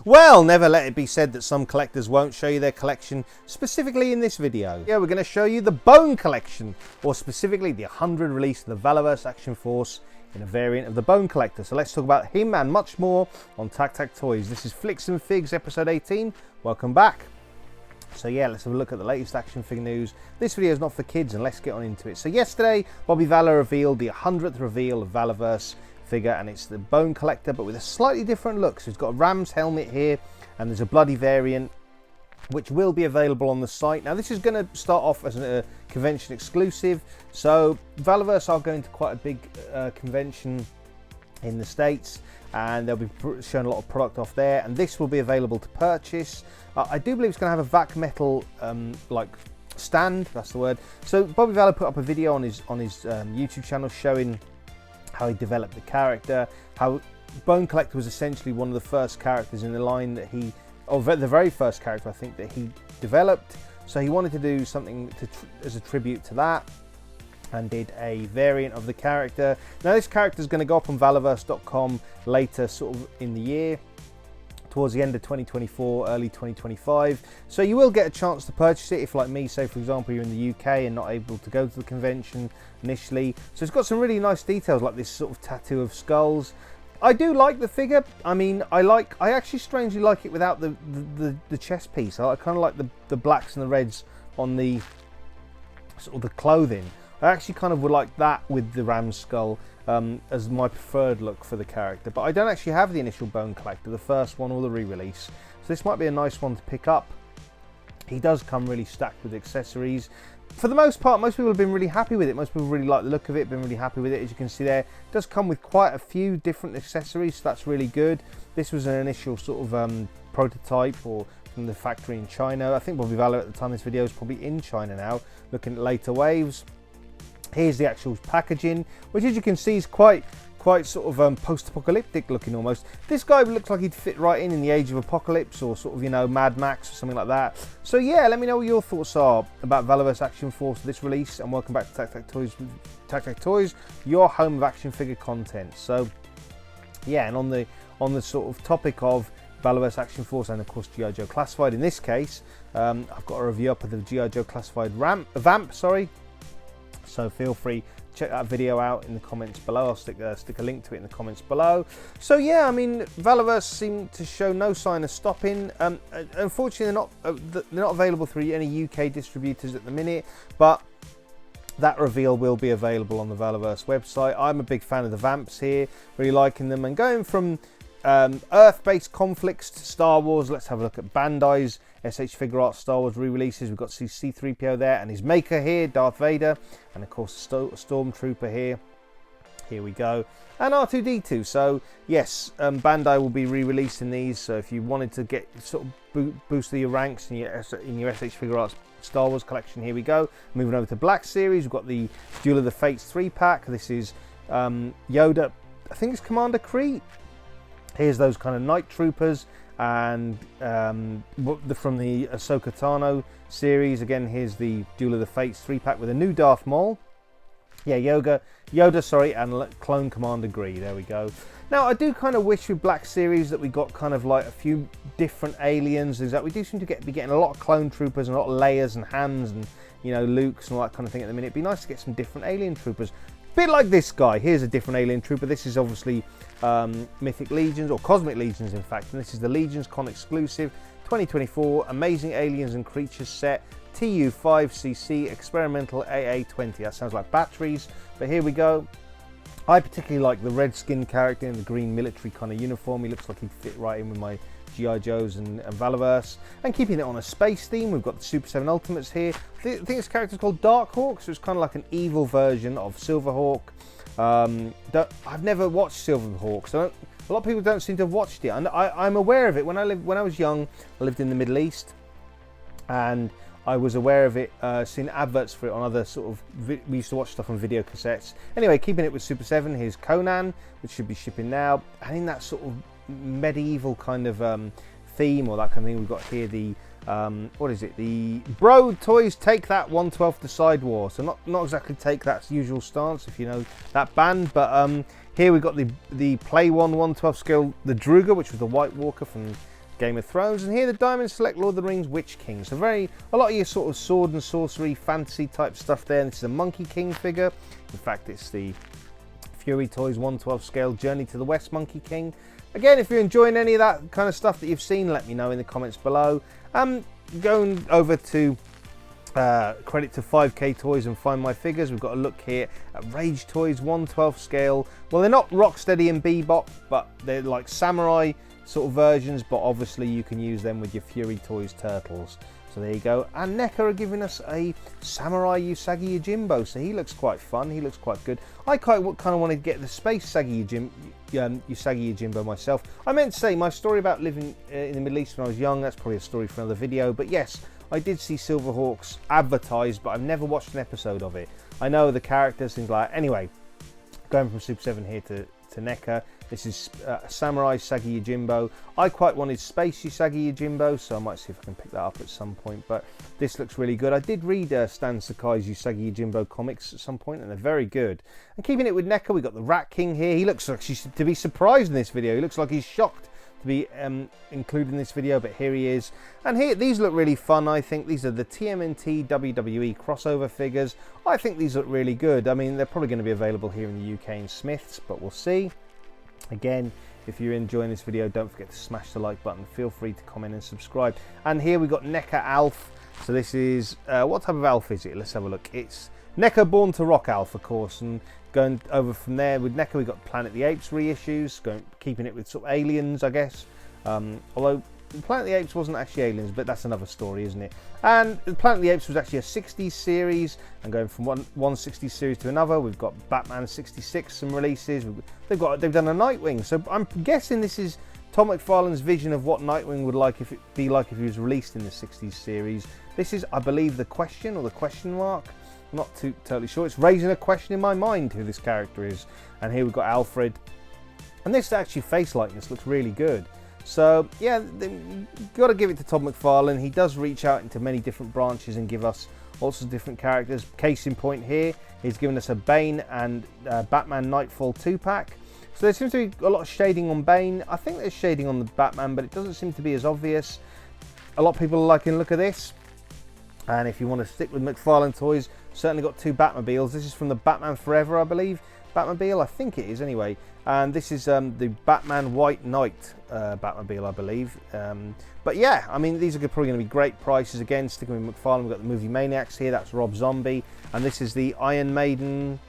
Well, never let it be said that some collectors won't show you their collection, specifically in this video. Yeah, we're going to show you the Bone Collection, or specifically the 100 release of the Valaverse Action Force in a variant of the Bone Collector. So let's talk about him and much more on Tac Tac Toys. This is Flicks and Figs episode 18. Welcome back. So yeah, let's have a look at the latest action figure news. This video is not for kids, and let's get on into it. So yesterday, Bobby Vala revealed the 100th reveal of Valaverse figure, and it's the Bone Collector, but with a slightly different look. So it's got a Ram's helmet here, and there's a bloody variant, which will be available on the site. Now this is going to start off as a convention exclusive. So Valaverse are going to quite a big convention in the States, and they'll be showing a lot of product off there, and this will be available to purchase. I do believe it's going to have a vac metal like stand, that's the word. So Bobby Vala put up a video on his YouTube channel showing how he developed the character, how Bone Collector was essentially one of the first characters in the line that he, or the very first character I think that he developed. So he wanted to do something as a tribute to that, and did a variant of the character. Now this character is going to go up on Valaverse.com later sort of in the year, towards the end of 2024, early 2025. So you will get a chance to purchase it if, like me, say for example you're in the UK and not able to go to the convention initially. So it's got some really nice details, like this sort of tattoo of skulls. I do like the figure. I mean, I actually strangely like it without the chest piece. I kind of like the blacks and the reds on the sort of the clothing. I actually kind of would like that with the ram's skull as my preferred look for the character. But I don't actually have the initial Bone Collector, the first one or the re-release. So this might be a nice one to pick up. He does come really stacked with accessories. For the most part, most people have been really happy with it. Most people really like the look of it, been really happy with it. As you can see there, it does come with quite a few different accessories, so that's really good. This was an initial sort of prototype or from the factory in China. I think Bobby Vala at the time of this video is probably in China now, looking at later waves. Here's the actual packaging, which as you can see is quite sort of post-apocalyptic looking almost. This guy looks like he'd fit right in the Age of Apocalypse, or sort of, you know, Mad Max or something like that. So yeah, let me know what your thoughts are about Valaverse Action Force, this release, and welcome back to Tac Tac Toys. Tac Tac Toys, your home of action figure content. So yeah, and on the sort of topic of Valaverse Action Force and of course G.I. Joe Classified, in this case, I've got a review up of the G.I. Joe Classified Vamp, sorry. So feel free to check that video out in the comments below. I'll stick a link to it in the comments below. So yeah, I mean, Valaverse seem to show no sign of stopping. Unfortunately, they're not available through any UK distributors at the minute, but that reveal will be available on the Valaverse website. I'm a big fan of the Vamps here, really liking them, and going from Earth-based conflicts to Star Wars. Let's have a look at Bandai's SH Figure Art Star Wars re-releases. We've got C3PO there, and his maker here, Darth Vader, and of course a Stormtrooper here. Here we go, and R2-D2. So yes, Bandai will be re-releasing these. So if you wanted to get sort of boost your ranks in your SH Figure Arts Star Wars collection, here we go. Moving over to Black Series, we've got the Duel of the Fates 3-pack. This is Yoda. I think it's Commander Kree. Here's those kind of night troopers, and from the Ahsoka Tano series. Again, here's the Duel of the Fates 3-pack with a new Darth Maul. Yeah, Yoda, sorry, and Clone Commander Gree. There we go. Now, I do kind of wish with Black Series that we got kind of like a few different aliens. Is that we do seem to be getting a lot of clone troopers and a lot of Leias and Hans and, you know, Lukes and all that kind of thing at the minute. It'd be nice to get some different alien troopers. Bit like this guy. Here's a different alien trooper. This is obviously Mythic Legions, or Cosmic Legions in fact, and this is the Legions Con exclusive 2024 Amazing Aliens and Creatures set, TU5CC Experimental AA20. That sounds like batteries, but here we go. I particularly like the red skin character in the green military kind of uniform. He looks like he'd fit right in with my G.I. Joes and Valaverse. And keeping it on a space theme, we've got the Super 7 Ultimates here. I think this character is called Darkhawk, so it's kind of like an evil version of Silverhawk. I've never watched Silverhawk, so a lot of people don't seem to have watched it. And I'm aware of it. When I was young, I lived in the Middle East, and I was aware of it, seen adverts for it on other sort of, we used to watch stuff on video cassettes. Anyway, keeping it with Super 7, here's Conan, which should be shipping now. And in that sort of medieval kind of theme, or that kind of thing, we've got here the, what is it? The Bro Toys Take That 1/12 The Side War. So not exactly Take That's usual stance, if you know that band, but here we've got the Play 1 1/12 scale, the Druga, which was the White Walker from Game of Thrones, and here the Diamond Select Lord of the Rings Witch King. So a lot of your sort of sword and sorcery fantasy type stuff there. And this is a Monkey King figure. In fact, it's the Fury Toys 1/12 scale Journey to the West Monkey King. Again, if you're enjoying any of that kind of stuff that you've seen, let me know in the comments below. Going over to credit to 5K Toys and find my figures. We've got a look here at Rage Toys 1/12 scale. Well, they're not Rocksteady and Bebop, but they're like samurai sort of versions, but obviously you can use them with your Fury Toys turtles. So there you go. And NECA are giving us a Samurai Usagi Yojimbo, so he looks quite fun, he looks quite good. I kind of wanted to get the Space Usagi Yojimbo myself. I meant to say, my story about living in the Middle East when I was young, that's probably a story for another video, but yes, I did see Silverhawks advertised, but I've never watched an episode of it. I know the characters, things like that. Anyway, going from Super 7 here to NECA. This is Samurai Usagi Yojimbo. I quite wanted Space Usagi Yojimbo, so I might see if I can pick that up at some point, but this looks really good. I did read Stan Sakai's Usagi Yojimbo comics at some point, and they're very good. And keeping it with NECA, we've got the Rat King here. He looks like he's to be surprised in this video. He looks like he's shocked to be included in this video, but here he is. And here, these look really fun, I think. These are the TMNT WWE crossover figures. I think these look really good. I mean, they're probably going to be available here in the UK in Smiths, but we'll see. Again, if you're enjoying this video, don't forget to smash the like button. Feel free to comment and subscribe. And here we got NECA Alf. So this is, what type of Alf is it? Let's have a look. It's NECA Born to Rock Alf, of course. And going over from there, with NECA, we got Planet of the Apes reissues, keeping it with sort of aliens, I guess. Although Planet of the Apes wasn't actually aliens, but that's another story, isn't it? And Planet of the Apes was actually a 60s series, and going from one 60s series to another, we've got Batman 66, some releases. They've done a Nightwing, so I'm guessing this is Tom McFarlane's vision of what Nightwing would be like if he was released in the 60s series. This is, I believe, the Question or the Question Mark. I'm not totally sure. It's raising a question in my mind who this character is. And here we've got Alfred, and this actually face likeness looks really good. So yeah, you've got to give it to Todd McFarlane. He does reach out into many different branches and give us lots of different characters. Case in point here, he's given us a Bane and Batman Nightfall 2-pack. So there seems to be a lot of shading on Bane. I think there's shading on the Batman, but it doesn't seem to be as obvious. A lot of people are liking the look of this. And if you want to stick with McFarlane Toys, certainly got two Batmobiles. This is from the Batman Forever, I believe. Batmobile, I think it is anyway. And this is the Batman White Knight Batmobile, I believe. But yeah, I mean, these are probably going to be great prices. Again, sticking with McFarlane, we've got the Movie Maniacs here. That's Rob Zombie. And this is the Iron Maiden,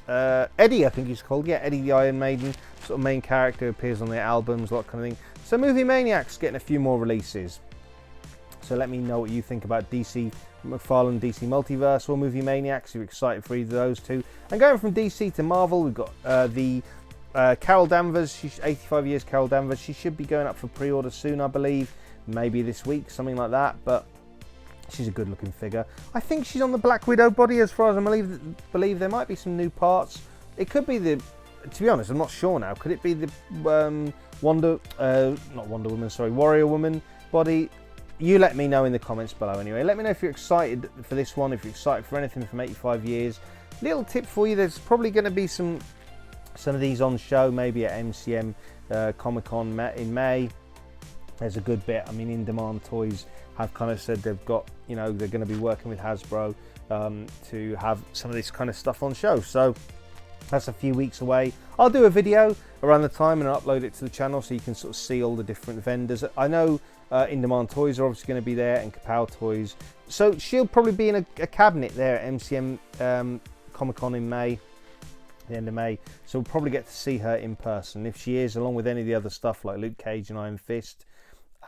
Eddie, I think he's called. Yeah, Eddie the Iron Maiden. Sort of main character, appears on their albums, that kind of thing. So Movie Maniacs getting a few more releases. So let me know what you think about DC McFarlane, DC Multiverse, or Movie Maniacs. You're excited for either of those two. And going from DC to Marvel, we've got the Carol Danvers. She's 85 years, Carol Danvers. She should be going up for pre-order soon, I believe. Maybe this week, something like that. But she's a good-looking figure. I think she's on the Black Widow body, as far as I believe. There might be some new parts. It could be the, to be honest, I'm not sure now. Could it be the Warrior Woman body? You let me know in the comments below anyway. Let me know if you're excited for this one, if you're excited for anything from 85 years. Little tip for you, there's probably going to be some of these on show, maybe at MCM Comic-Con in May. There's a good bit. I mean, In Demand Toys have kind of said they've got, you know, they're going to be working with Hasbro to have some of this kind of stuff on show. So that's a few weeks away. I'll do a video around the time and I'll upload it to the channel so you can sort of see all the different vendors. I know In Demand Toys are obviously going to be there, and Kapow Toys. So she'll probably be in a cabinet there at MCM Comic-Con in May, the end of May. So we'll probably get to see her in person. If she is, along with any of the other stuff like Luke Cage and Iron Fist,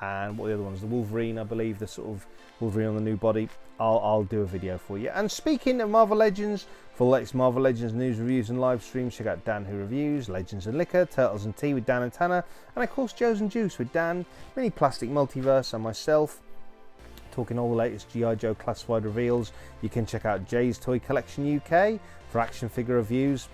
and what are the other ones? The Wolverine, I believe, the sort of Wolverine on the new body. I'll do a video for you. And speaking of Marvel Legends, for the latest Marvel Legends news, reviews and live streams, check out Dan Who Reviews, Legends and Liquor, Turtles and Tea with Dan and Tanner, and of course Joe's and Juice with Dan, Mini Plastic Multiverse and myself, talking all the latest G.I. Joe classified reveals. You can check out Jay's Toy Collection UK for action figure reviews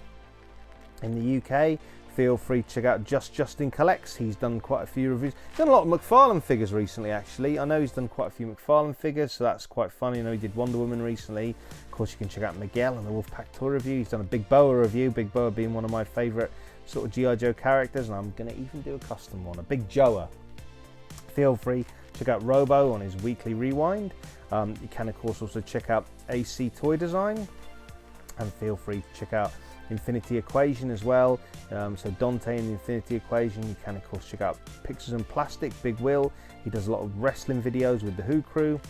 in the UK. Feel free to check out Justin Collects. He's done quite a few reviews. He's done a lot of McFarlane figures recently, actually. I know he's done quite a few McFarlane figures, so that's quite funny. I know he did Wonder Woman recently. Of course, you can check out Miguel and the Wolfpack Toy review. He's done a Big Boa review, Big Boa being one of my favourite sort of G.I. Joe characters, and I'm going to even do a custom one, a Big Joa. Feel free to check out Robo on his weekly rewind. You can of course also check out AC Toy Design, and feel free to check out Infinity Equation as well. So Dante and the Infinity Equation. You can of course check out Pixels and Plastic, Big Will. He does a lot of wrestling videos with the Who Crew,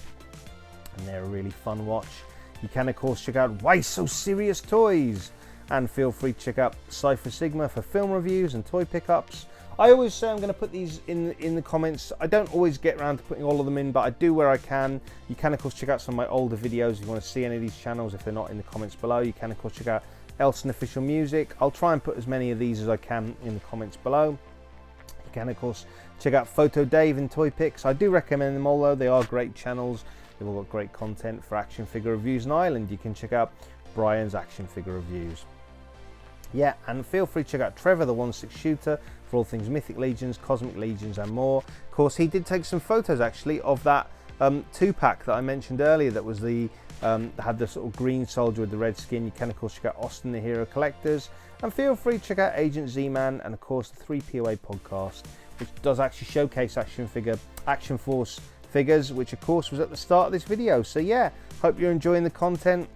and they're a really fun watch. You can of course check out Why So Serious Toys, and feel free to check out Cypher Sigma for film reviews and toy pickups. I always say I'm going to put these in the comments. I don't always get around to putting all of them in, but I do where I can. You can of course check out some of my older videos if you want to see any of these channels. If they're not in the comments below, you can of course check out Elson Official Music. I'll try and put as many of these as I can in the comments below. You can of course check out Photo Dave and Toy Picks. I do recommend them all though. They are great channels. They've all got great content for action figure reviews in Ireland. You can check out Brian's action figure reviews. Yeah, and feel free to check out Trevor, the 1/6 shooter, for all things Mythic Legions, Cosmic Legions and more. Of course, he did take some photos actually of that 2-pack that I mentioned earlier that was the had the sort of green soldier with the red skin. You can of course check out Austin the Hero Collectors, and feel free to check out Agent Z-Man, and of course the 3POA podcast, which does actually showcase Action Force figures, which of course was at the start of this video. So yeah, hope you're enjoying the content.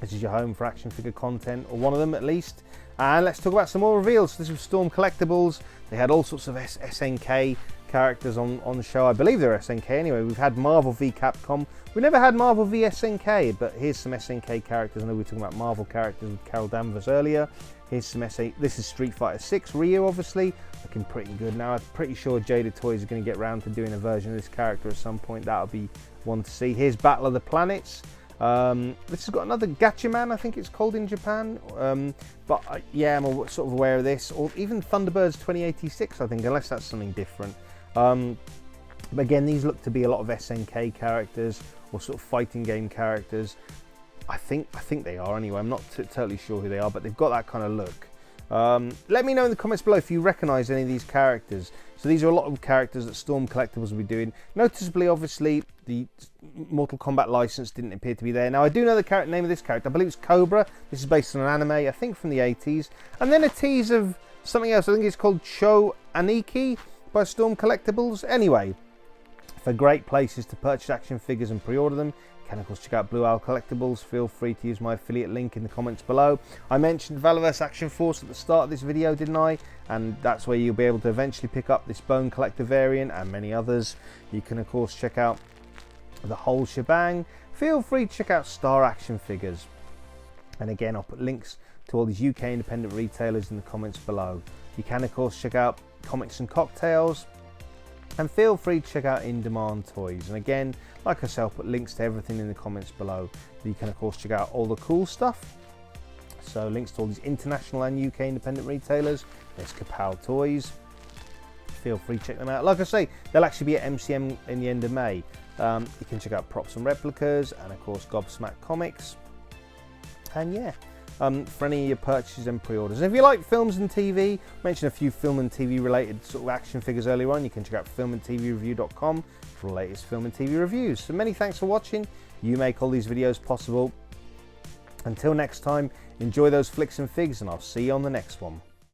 This is your home for action figure content, or one of them at least. And let's talk about some more reveals. So this was Storm Collectibles. They had all sorts of SNK characters on the show. I believe they're SNK anyway. We've had Marvel v Capcom. We never had Marvel v SNK, but here's some SNK characters. I know we were talking about Marvel characters with Carol Danvers earlier. Here's some This is Street Fighter 6 Ryu, obviously. Looking pretty good now. I'm pretty sure Jada Toys are going to get round to doing a version of this character at some point. That'll be one to see. Here's Battle of the Planets. This has got another Gatchaman, I think it's called in Japan, but yeah, I'm sort of aware of this, or even Thunderbirds 2086, I think, unless that's something different. But again, these look to be a lot of SNK characters or sort of fighting game characters. I think they are anyway. I'm not totally sure who they are, but they've got that kind of look. Let me know in the comments below if you recognise any of these characters. So these are a lot of characters that Storm Collectibles will be doing. Noticeably, obviously, the Mortal Kombat license didn't appear to be there. Now, I do know the name of this character. I believe it's Cobra. This is based on an anime, I think from the 80s. And then a tease of something else. I think it's called Cho Aniki by Storm Collectibles. Anyway, for great places to purchase action figures and pre-order them, you can of course check out Blue Owl Collectibles. Feel free to use my affiliate link in the comments below. I mentioned Valaverse Action Force at the start of this video, didn't I? And that's where you'll be able to eventually pick up this Bone Collector variant and many others. You can of course check out the whole shebang. Feel free to check out Star Action Figures. And again, I'll put links to all these UK independent retailers in the comments below. You can of course check out Comics and Cocktails. And feel free to check out In Demand Toys. And again, like I said, I'll put links to everything in the comments below. You can of course check out all the cool stuff. So links to all these international and UK independent retailers. There's Kapow Toys. Feel free to check them out. Like I say, they'll actually be at MCM in the end of May. You can check out Props and Replicas, and of course Gobsmack Comics. And yeah, for any of your purchases and pre-orders. And if you like films and TV, I mentioned a few film and TV related sort of action figures earlier on. You can check out filmandtvreview.com for the latest film and TV reviews. So many thanks for watching. You make all these videos possible. Until next time, enjoy those flicks and figs, and I'll see you on the next one.